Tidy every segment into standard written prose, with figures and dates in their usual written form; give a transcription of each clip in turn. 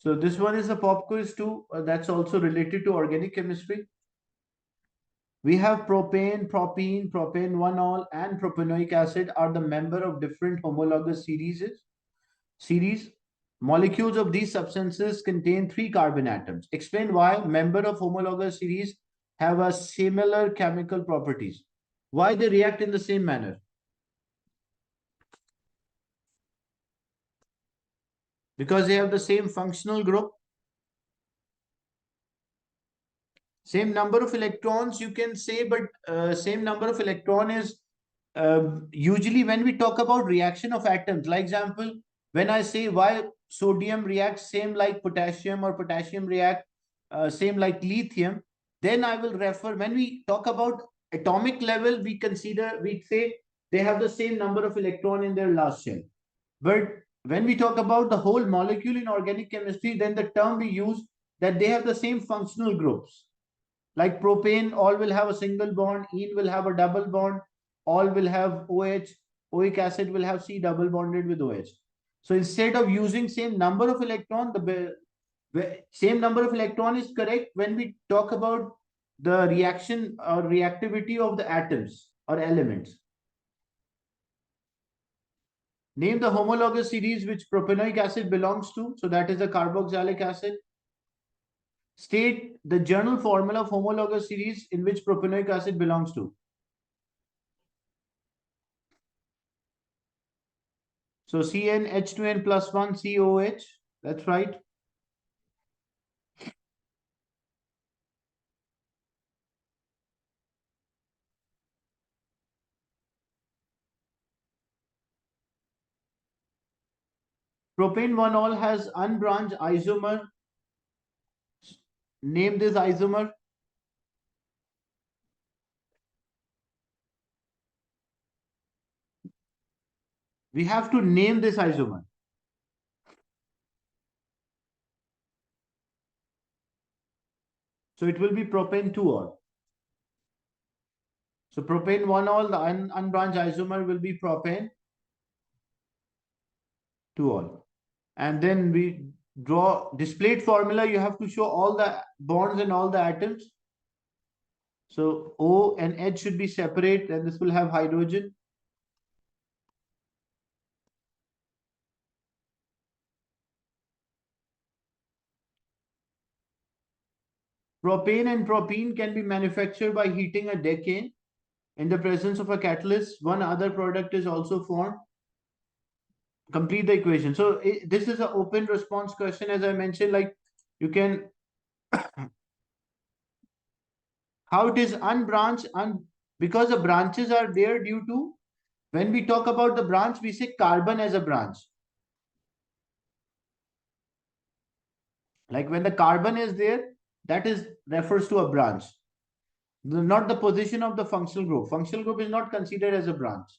So this one is a pop quiz too. That's also related to organic chemistry. We have propane, propene, propane 1-ol, and propanoic acid are the member of different homologous series. Molecules of these substances contain 3 carbon atoms. Explain why member of homologous series have a similar chemical properties. Why they react in the same manner? Because they have the same functional group, same number of electrons, you can say, but same number of electron is usually when we talk about reaction of atoms. Like example, when I say why sodium reacts same like potassium or potassium react same like lithium, then I will refer, when we talk about atomic level, we say they have the same number of electron in their last shell. But when we talk about the whole molecule in organic chemistry, then the term we use that they have the same functional groups. Like propane, all will have a single bond, ene will have a double bond, all will have OH, oic acid will have C double bonded with OH. So instead of using same number of electron, the same number of electron is correct when we talk about the reaction or reactivity of the atoms or elements. Name the homologous series which propanoic acid belongs to. So that is a carboxylic acid. State the general formula of homologous series in which propanoic acid belongs to. So CnH2n plus 1 COH. That's right. Propane 1-ol has unbranched isomer. Name this isomer. We have to name this isomer. So it will be propane 2-ol. So propane 1-ol, the unbranched isomer will be propane 2-ol. And then we draw displayed formula. You have to show all the bonds and all the atoms. So O and H should be separate, and this will have hydrogen. Propane and propene can be manufactured by heating a decane. In the presence of a catalyst, one other product is also formed. Complete the equation. So this is an open response question, as I mentioned. Like you can, how it is unbranched, because the branches are there due to, when we talk about the branch, we say carbon as a branch. Like when the carbon is there, that is refers to a branch, not the position of the functional group. Functional group is not considered as a branch.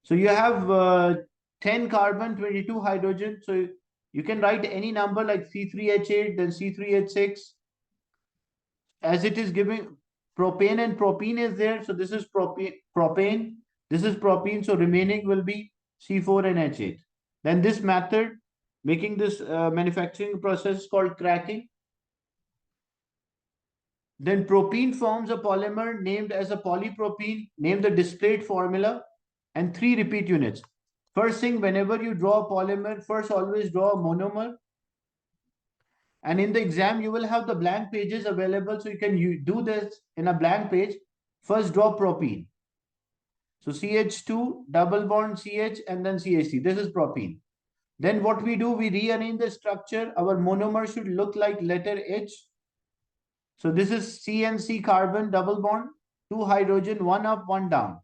So you have 10 carbon, 22 hydrogen. So you can write any number like C3H8, then C3H6. As it is giving propane and propene is there. So this is propane. This is propene. So remaining will be C4 and H8. Then this method, making this manufacturing process called cracking. Then propene forms a polymer named as a polypropene. Name the displayed formula and 3 repeat units. First thing, whenever you draw a polymer, first always draw a monomer. And in the exam, you will have the blank pages available. So you can do this in a blank page. First draw propene. So CH2, double bond CH, and then CH3. This is propene. Then what we do, we rearrange the structure. Our monomer should look like letter H. So this is CNC carbon double bond, 2 hydrogen, 1 up, 1 down.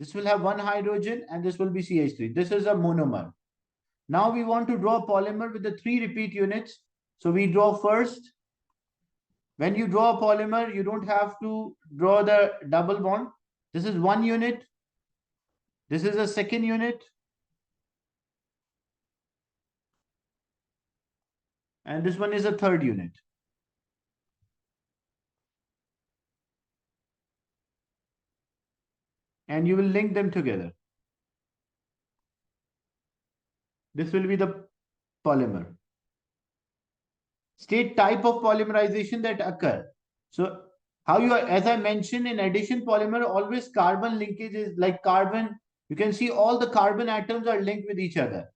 This will have 1 hydrogen and this will be CH3. This is a monomer. Now we want to draw a polymer with the 3 repeat units. So we draw first. When you draw a polymer, you don't have to draw the double bond. This is 1 unit. This is a second unit. And this one is a third unit. And you will link them together. This will be the polymer. State type of polymerization that occur. So how you are, as I mentioned, in addition polymer, always carbon linkage is like carbon. You can see all the carbon atoms are linked with each other.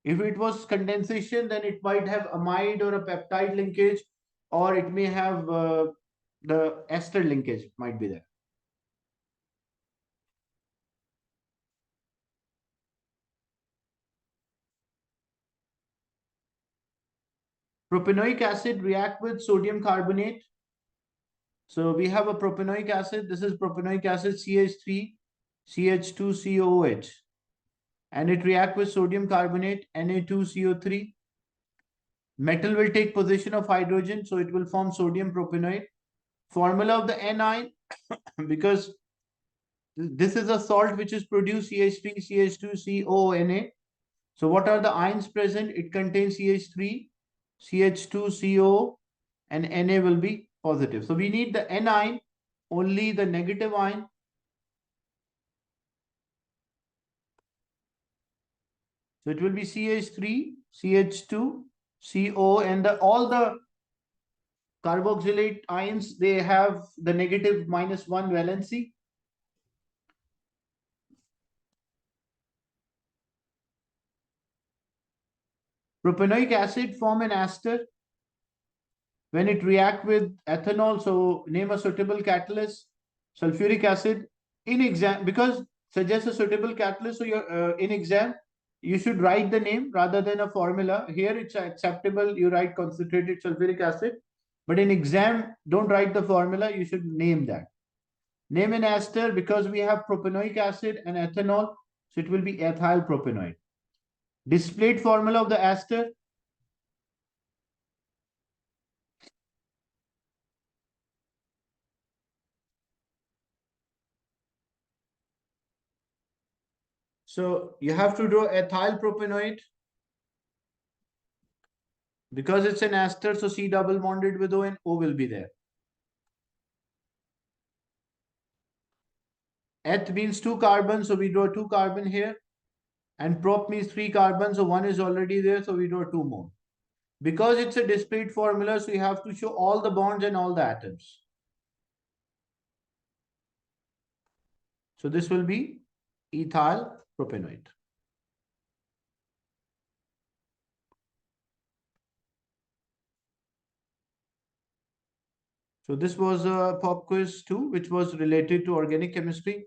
If it was condensation, then it might have amide or a peptide linkage, or it may have the ester linkage might be there. Propanoic acid react with sodium carbonate. So we have a propanoic acid. This is propanoic acid CH3, CH2COOH. And it react with sodium carbonate, Na2CO3. Metal will take position of hydrogen, so it will form sodium propanoate. Formula of the anion, because this is a salt which is produced CH3, CH2CONA. So what are the ions present? It contains CH3, CH2CO, and Na will be positive. So we need the anion, only the negative ion. So it will be CH3, CH2, CO, and all the carboxylate ions, they have the negative -1 valency. Propanoic acid form an ester when it react with ethanol. So name a suitable catalyst. Sulfuric acid in exam, because suggest a suitable catalyst. So you're in exam, you should write the name rather than a formula. Here it's acceptable. You write concentrated sulfuric acid, but in exam, don't write the formula. You should name that. Name an ester because we have propanoic acid and ethanol. So it will be ethyl propanoid. Displayed formula of the ester. So you have to draw ethyl propanoid because it's an ester. So C double bonded with O and O will be there. Eth means 2 carbons. So we draw 2 carbon here. And prop means 3 carbons. So 1 is already there. So we draw 2 more. Because it's a discrete formula, so you have to show all the bonds and all the atoms. So this will be ethyl propanoid. So this was a pop quiz 2, which was related to organic chemistry.